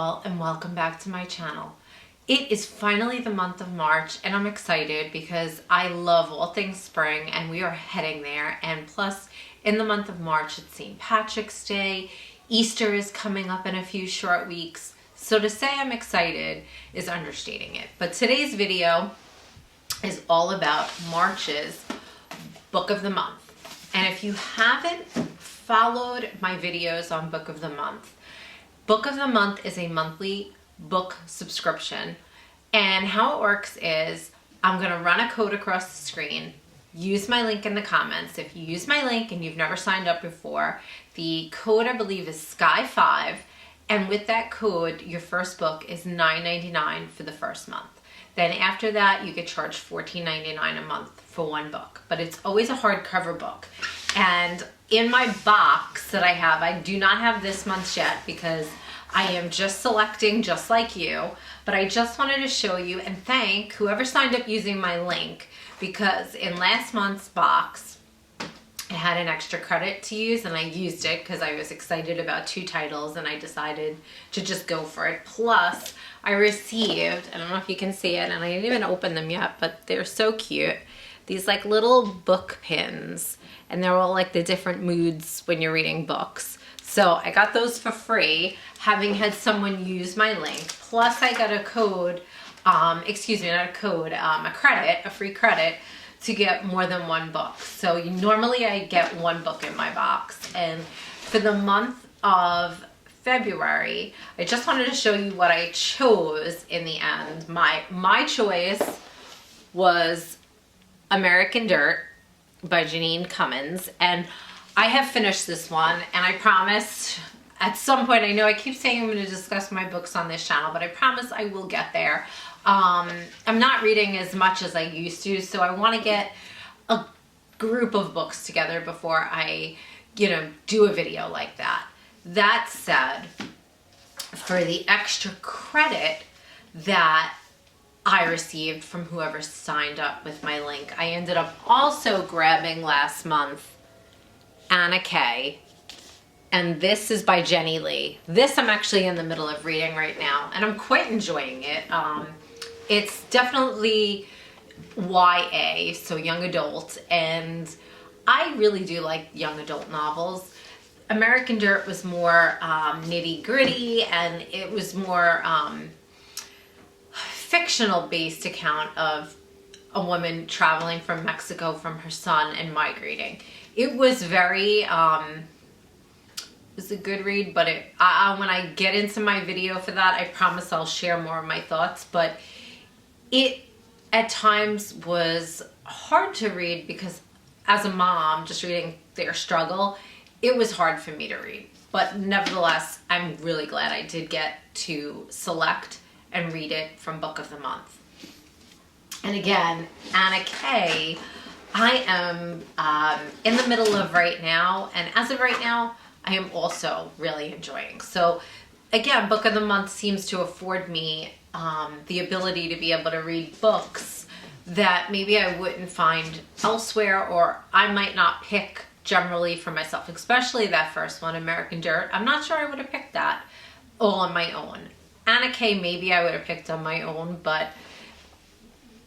all, and welcome back to my channel. It is finally the month of March and I'm excited because I love all things spring and we are heading there. And plus in the month of March it's St. Patrick's Day, Easter is coming up in a few short weeks. So to say I'm excited is understating it. But today's video is all about March's Book of the Month. And if you haven't followed my videos on Book of the Month, Book of the Month is a monthly book subscription, and how it works is I'm going to run a code across the screen. Use my link in the comments. If you use my link and you've never signed up before, the code I believe is SKY5, and with that code your first book is $9.99 for the first month. Then after that you get charged $14.99 a month for one book, but it's always a hardcover book. And in my box that I do not have this month's yet because I am just selecting just like you, but I just wanted to show you and thank whoever signed up using my link, because in last month's box I had an extra credit to use and I used it because I was excited about 2 titles and I decided to just go for it. Plus I received, I don't know if you can see it and I didn't even open them yet, but they're so cute, these like little book pins, and they're all like the different moods when you're reading books. So I got those for free, having had someone use my link. Plus I got a code, a credit, a free credit to get more than one book. So normally I get one book in my box. And for the month of February, I just wanted to show you what I chose in the end. My choice was American Dirt by Janine Cummins, and I have finished this one, and I promise at some point, I know I keep saying I'm going to discuss my books on this channel, but I promise I will get there. I'm not reading as much as I used to, so I want to get a group of books together before I, do a video like that. That said, for the extra credit that I received from whoever signed up with my link, I ended up also grabbing last month Anna K, and this is by Jenny Lee. This I'm actually in the middle of reading right now, and I'm quite enjoying it. It's definitely YA, so young adult, and I really do like young adult novels. American Dirt was more nitty gritty, and it was more fictional based account of a woman traveling from Mexico from her son and migrating. It was very, it was a good read, but when I get into my video for that, I promise I'll share more of my thoughts, but it at times was hard to read because as a mom, just reading their struggle, it was hard for me to read. But nevertheless, I'm really glad I did get to select and read it from Book of the Month. And again, Anna K, I am in the middle of right now, and as of right now, I am also really enjoying. So again, Book of the Month seems to afford me the ability to be able to read books that maybe I wouldn't find elsewhere, or I might not pick generally for myself, especially that first one, American Dirt. I'm not sure I would have picked that all on my own. Anna K, maybe I would have picked on my own, but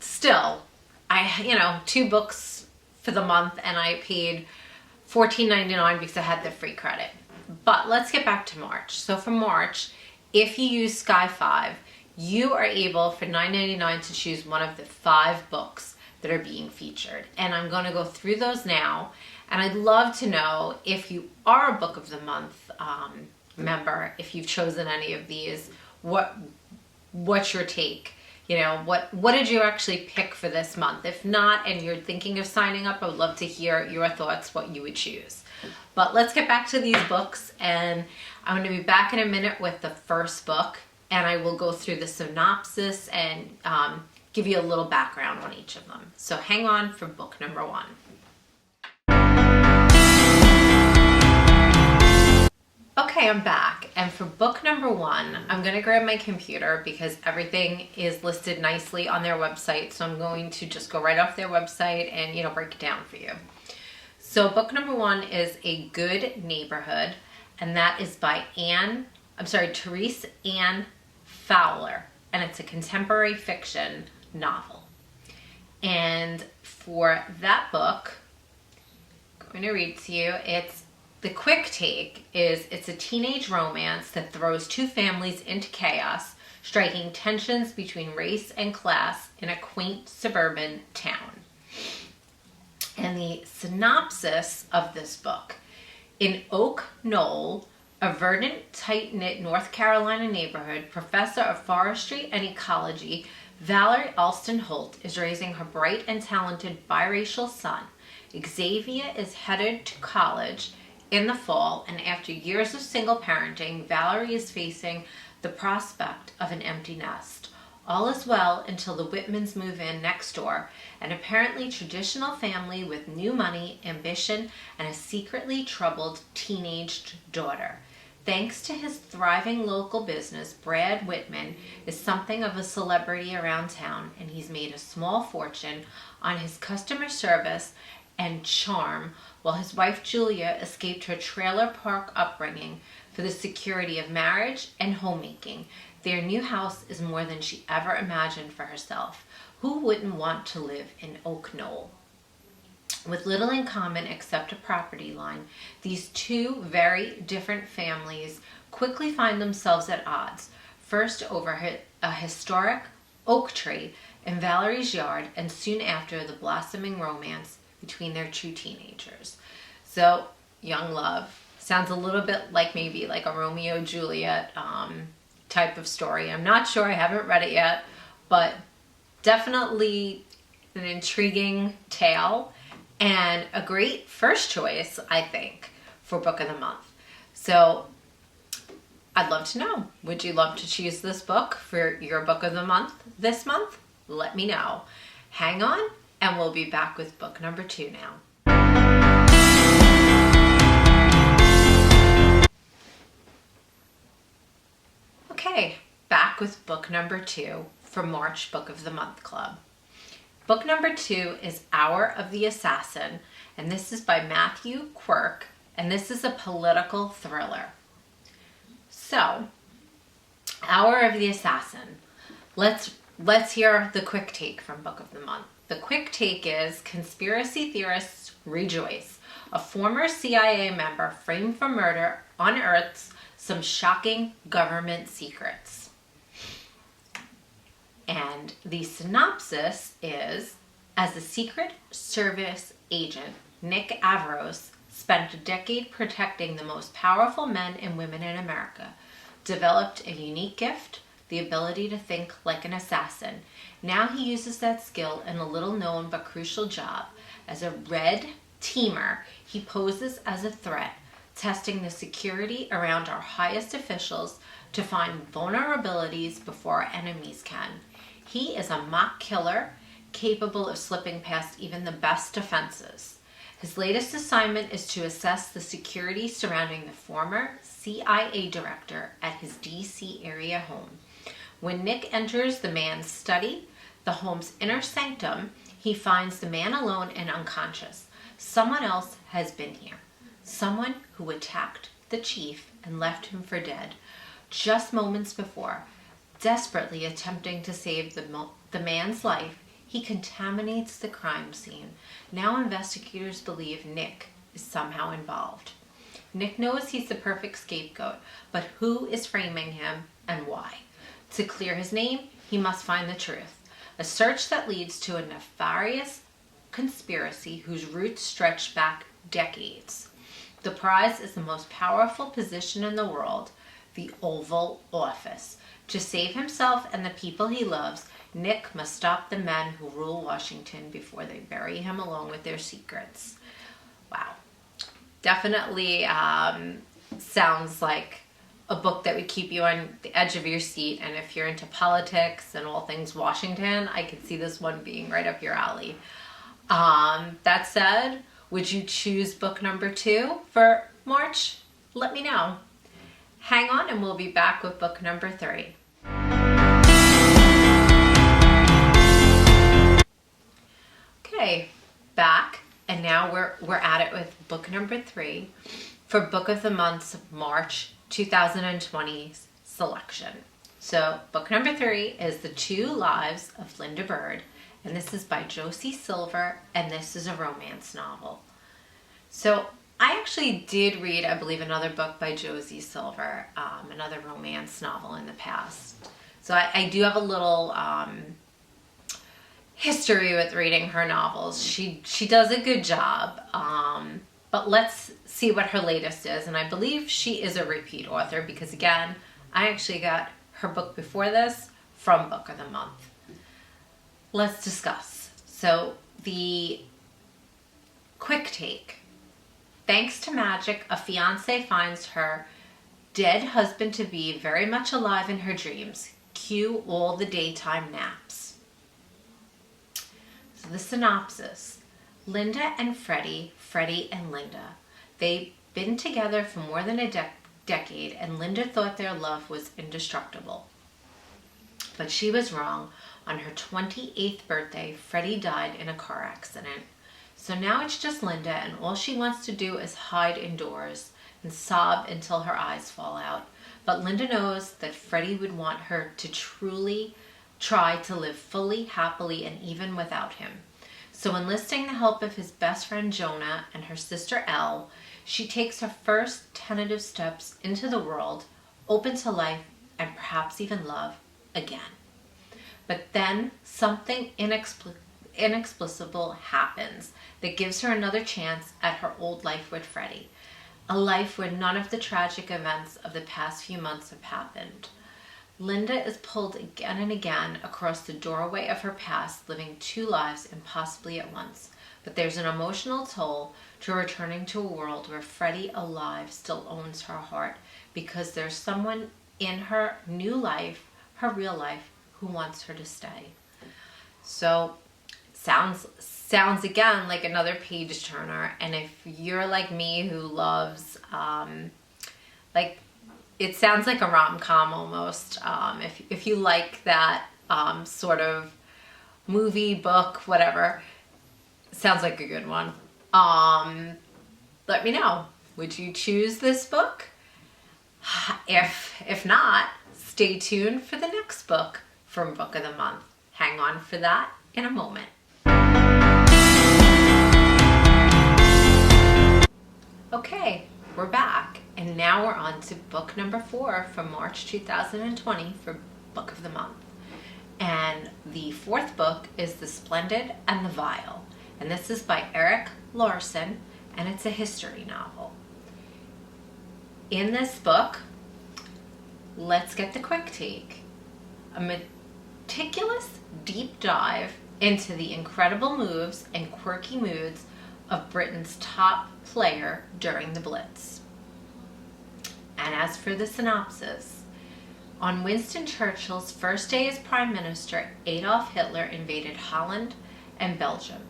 still, 2 books for the month, and I paid $14.99 because I had the free credit. But let's get back to March. So for March, if you use SKY5, you are able for $9.99 to choose one of the 5 books that are being featured. And I'm going to go through those now. And I'd love to know if you are a Book of the Month member, if you've chosen any of these, what's your take? What did you actually pick for this month? If not, and you're thinking of signing up, I would love to hear your thoughts, what you would choose. But let's get back to these books, and I'm going to be back in a minute with the first book, and I will go through the synopsis and give you a little background on each of them. So hang on for book number 1. Okay, I'm back, and for book number 1, I'm going to grab my computer because everything is listed nicely on their website, so I'm going to just go right off their website and, break it down for you. So book number 1 is A Good Neighborhood, and that is by Anne Therese Ann Fowler, and it's a contemporary fiction novel. And for that book, I'm going to read to you. The quick take is it's a teenage romance that throws two families into chaos, striking tensions between race and class in a quaint suburban town. And the synopsis of this book: in Oak Knoll, a verdant, tight-knit North Carolina neighborhood, professor of forestry and ecology Valerie Alston Holt is raising her bright and talented biracial son. Xavier is headed to college in the fall, and after years of single parenting, Valerie is facing the prospect of an empty nest. All is well until the Whitmans move in next door, an apparently traditional family with new money, ambition, and a secretly troubled teenaged daughter. Thanks to his thriving local business, Brad Whitman is something of a celebrity around town, and he's made a small fortune on his customer service and charm, while his wife Julia escaped her trailer park upbringing for the security of marriage and homemaking. Their new house is more than she ever imagined for herself. Who wouldn't want to live in Oak Knoll? With little in common except a property line, these two very different families quickly find themselves at odds. First over a historic oak tree in Valerie's yard, and soon after the blossoming romance between their two teenagers. So, young love sounds a little bit like maybe like a Romeo and Juliet type of story. I'm not sure, I haven't read it yet, but definitely an intriguing tale and a great first choice, I think, for book of the month. So I'd love to know, would you love to choose this book for your book of the month this month? Let me know. Hang on, and we'll be back with book number 2 now. Okay, back with book number 2 for March Book of the Month Club. Book number 2 is Hour of the Assassin, and this is by Matthew Quirk, and this is a political thriller. So, Hour of the Assassin. Let's hear the quick take from Book of the Month. The quick take is: conspiracy theorists rejoice. A former CIA member framed for murder unearths some shocking government secrets. And the synopsis is: as a Secret Service agent, Nick Avros spent a decade protecting the most powerful men and women in America, developed a unique gift, the ability to think like an assassin. Now he uses that skill in a little-known but crucial job. As a red teamer, he poses as a threat, testing the security around our highest officials to find vulnerabilities before our enemies can. He is a mock killer, capable of slipping past even the best defenses. His latest assignment is to assess the security surrounding the former CIA director at his DC area home. When Nick enters the man's study, the home's inner sanctum, he finds the man alone and unconscious. Someone else has been here. Someone who attacked the chief and left him for dead just moments before. Desperately attempting to save the man's life, he contaminates the crime scene. Now investigators believe Nick is somehow involved. Nick knows he's the perfect scapegoat, but who is framing him and why? To clear his name, he must find the truth. A search that leads to a nefarious conspiracy whose roots stretch back decades. The prize is the most powerful position in the world, the Oval Office. To save himself and the people he loves, Nick must stop the men who rule Washington before they bury him along with their secrets. Wow. Definitely sounds like a book that would keep you on the edge of your seat. And if you're into politics and all things Washington, I could see this one being right up your alley. That said, would you choose book number 2 for March? Let me know. Hang on, and we'll be back with book number 3. Okay, back, and now we're at it with book number 3 for Book of the Months of March 2020 selection. So book number 3 is The Two Lives of Linda Bird, and this is by Josie Silver, and this is a romance novel. So I actually did read, I believe, another book by Josie Silver, another romance novel in the past. So I do have a little history with reading her novels. She does a good job, but let's see what her latest is. And I believe she is a repeat author because, again, I actually got her book before this from Book of the Month. Let's discuss. So the quick take. Thanks to magic, a fiancé finds her dead husband-to-be very much alive in her dreams. Cue all the daytime naps. So the synopsis. Linda and Freddie and Linda. They've been together for more than a decade, and Linda thought their love was indestructible. But she was wrong. On her 28th birthday, Freddie died in a car accident. So now it's just Linda, and all she wants to do is hide indoors and sob until her eyes fall out. But Linda knows that Freddie would want her to truly try to live fully, happily, and even without him. So enlisting the help of his best friend Jonah and her sister Elle, she takes her first tentative steps into the world, open to life and perhaps even love again. But then something inexplicable happens that gives her another chance at her old life with Freddie. A life where none of the tragic events of the past few months have happened. Linda is pulled again and again across the doorway of her past, living two lives impossibly at once. But there's an emotional toll to returning to a world where Freddie, alive, still owns her heart because there's someone in her new life, her real life, who wants her to stay. So sounds again like another page turner. And if you're like me who loves it sounds like a rom-com almost. If you like that sort of movie, book, whatever, sounds like a good one. Let me know. Would you choose this book? If not, stay tuned for the next book from Book of the Month. Hang on for that in a moment. Okay, we're back, and now we're on to book number 4 from March 2020 for Book of the Month. And the 4th book is The Splendid and the Vile, and this is by Erik, Larson, and it's a history novel. In this book, let's get the quick take. A meticulous deep dive into the incredible moves and quirky moods of Britain's top player during the Blitz. And as for the synopsis, on Winston Churchill's first day as Prime Minister, Adolf Hitler invaded Holland and Belgium.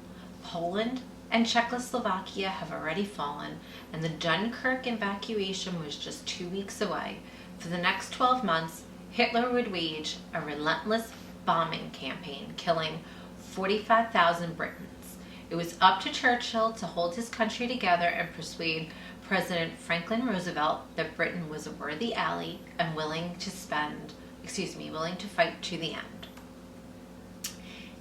Poland and Czechoslovakia have already fallen, and the Dunkirk evacuation was just 2 weeks away. For the next 12 months, Hitler would wage a relentless bombing campaign, killing 45,000 Britons. It was up to Churchill to hold his country together and persuade President Franklin Roosevelt that Britain was a worthy ally and willing to fight to the end.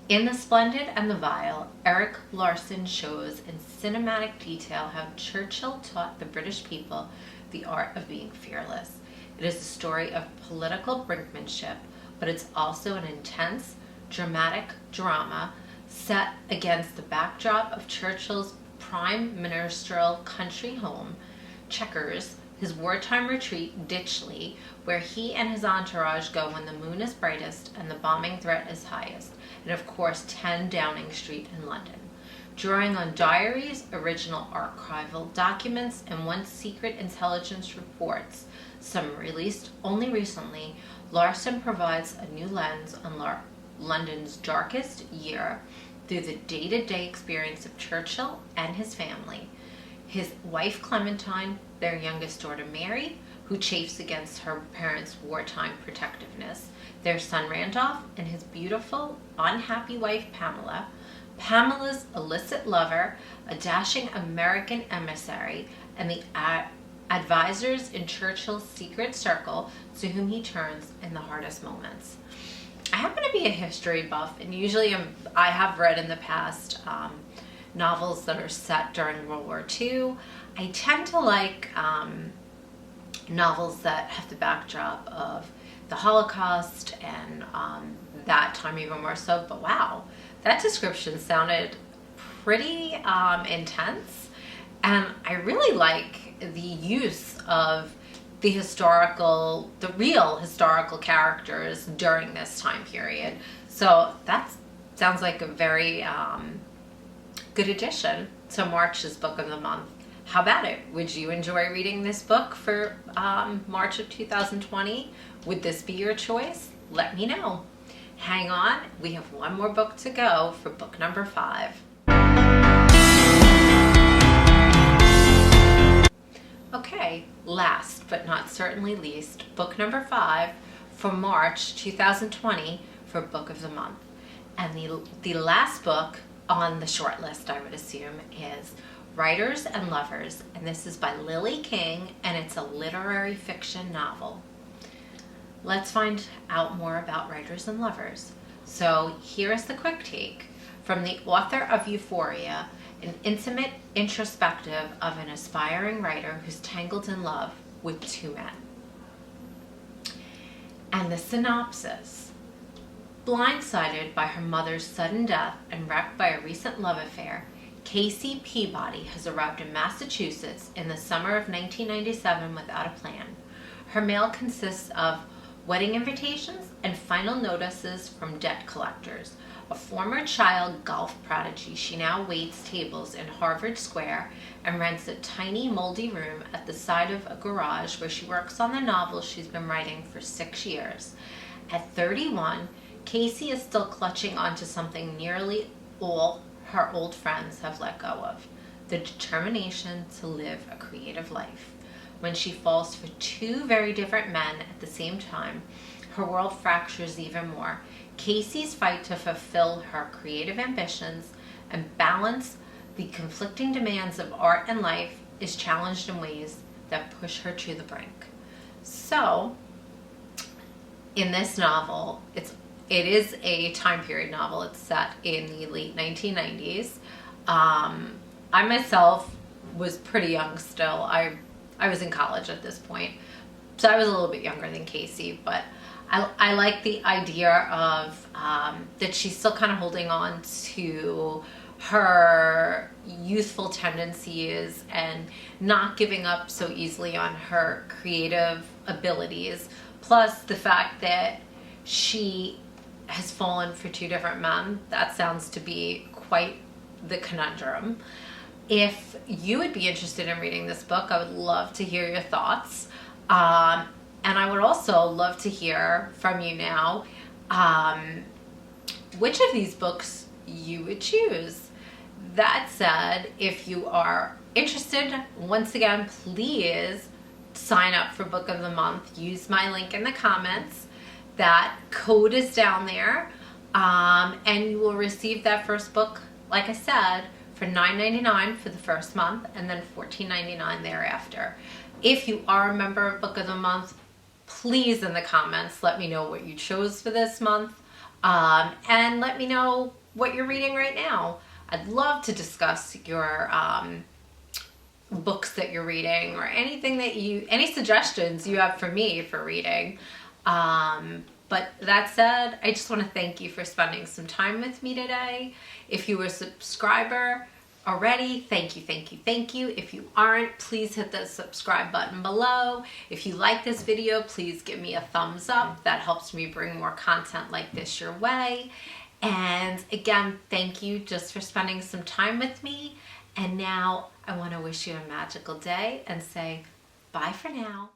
In The Splendid and the Vile, Erik Larson shows in cinematic detail how Churchill taught the British people the art of being fearless. It is a story of political brinkmanship, but it's also an intense, dramatic drama set against the backdrop of Churchill's prime ministerial country home, Chequers, his wartime retreat, Ditchley, where he and his entourage go when the moon is brightest and the bombing threat is highest, and of course 10 Downing Street in London. Drawing on diaries, original archival documents, and once secret intelligence reports, some released only recently, Larson provides a new lens on London's darkest year through the day-to-day experience of Churchill and his family. His wife Clementine, their youngest daughter Mary, who chafes against her parents' wartime protectiveness, their son Randolph, and his beautiful, unhappy wife Pamela, Pamela's illicit lover, a dashing American emissary, and the advisors in Churchill's secret circle to whom he turns in the hardest moments. I happen to be a history buff, and usually I have read in the past novels that are set during World War II. I tend to like novels that have the backdrop of the Holocaust and that time even more so. But wow, that description sounded pretty intense, and I really like the use of the real historical characters during this time period. So that sounds like a very good addition to March's book of the month. How about it? Would you enjoy reading this book for March of 2020? Would this be your choice? Let me know. Hang on, we have one more book to go for book number 5. Okay, last but not certainly least, book number 5 for March 2020 for book of the month. And the last book on the short list, I would assume, is Writers and Lovers, and this is by Lily King, and it's a literary fiction novel. Let's find out more about Writers and Lovers. So here is the quick take from the author of Euphoria, an intimate introspective of an aspiring writer who's tangled in love with 2 men. And the synopsis: blindsided by her mother's sudden death and wrecked by a recent love affair, Casey Peabody has arrived in Massachusetts in the summer of 1997 without a plan. Her mail consists of wedding invitations and final notices from debt collectors. A former child golf prodigy, she now waits tables in Harvard Square and rents a tiny moldy room at the side of a garage where she works on the novel she's been writing for 6 years. At 31, Casey is still clutching onto something nearly all her old friends have let go of: the determination to live a creative life. When she falls for 2 very different men at the same time, her world fractures even more. Casey's fight to fulfill her creative ambitions and balance the conflicting demands of art and life is challenged in ways that push her to the brink. So, in this novel, it is a time period novel. It's set in the late 1990s. I myself was pretty young still. I was in college at this point, so I was a little bit younger than Casey, but I like the idea of that she's still kind of holding on to her youthful tendencies and not giving up so easily on her creative abilities, plus the fact that she has fallen for 2 different men. That sounds to be quite the conundrum. If you would be interested in reading this book, I would love to hear your thoughts. And I would also love to hear from you now which of these books you would choose. That said, if you are interested, once again, please sign up for Book of the Month. Use my link in the comments. That code is down there, and you will receive that first book, like I said, for $9.99 for the first month, and then $14.99 thereafter. If you are a member of Book of the Month, please in the comments let me know what you chose for this month, and let me know what you're reading right now. I'd love to discuss your books that you're reading, or any suggestions you have for me for reading. But that said, I just want to thank you for spending some time with me today. If you were a subscriber already, thank you, thank you, thank you. If you aren't, please hit the subscribe button below. If you like this video, please give me a thumbs up. That helps me bring more content like this your way. And again, thank you just for spending some time with me. And now I want to wish you a magical day and say bye for now.